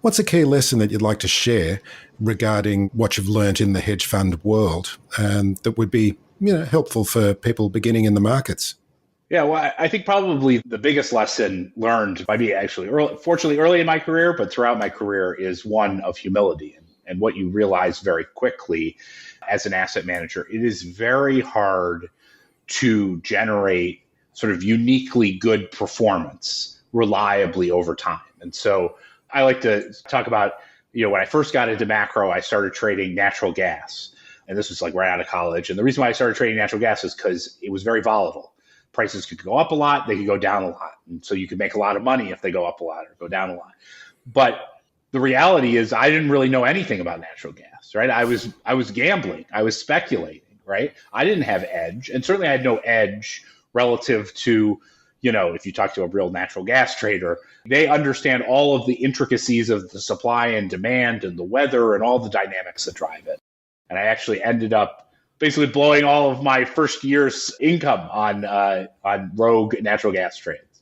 What's a key lesson that you'd like to share regarding what you've learned in the hedge fund world that would be helpful for people beginning in the markets? Yeah, well, I think probably the biggest lesson learned by me actually, fortunately early in my career, but throughout my career is one of humility and what you realize very quickly as an asset manager. It is very hard to generate sort of uniquely good performance reliably over time. And so I like to talk about, when I first got into macro, I started trading natural gas. And this was like right out of college. And the reason why I started trading natural gas is because it was very volatile. Prices could go up a lot, they could go down a lot. And so you could make a lot of money if they go up a lot or go down a lot. But the reality is I didn't really know anything about natural gas, right? I was gambling, I was speculating, right? I didn't have edge, and certainly I had no edge relative to, if you talk to a real natural gas trader, they understand all of the intricacies of the supply and demand and the weather and all the dynamics that drive it. And I actually ended up basically blowing all of my first year's income on rogue natural gas trades.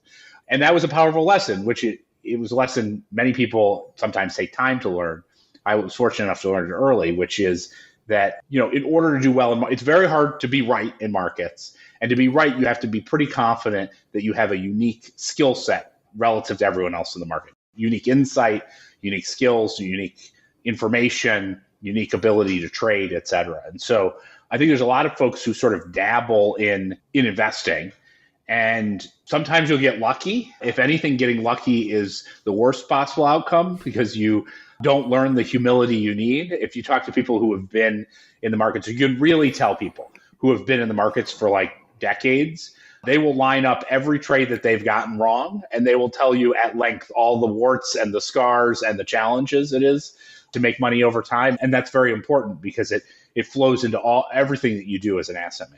And that was a powerful lesson, which it was a lesson many people sometimes take time to learn. I was fortunate enough to learn it early, which is that, in order to do well, it's very hard to be right in markets. And to be right, you have to be pretty confident that you have a unique skill set relative to everyone else in the market. Unique insight, unique skills, unique information, unique ability to trade, et cetera. And so I think there's a lot of folks who sort of dabble in investing, and sometimes you'll get lucky. If anything, getting lucky is the worst possible outcome because you don't learn the humility you need. If you talk to people who have been in the markets, you can really tell people who have been in the markets for like decades, they will line up every trade that they've gotten wrong, and they will tell you at length all the warts and the scars and the challenges it is to make money over time. And that's very important because it flows into everything that you do as an asset manager.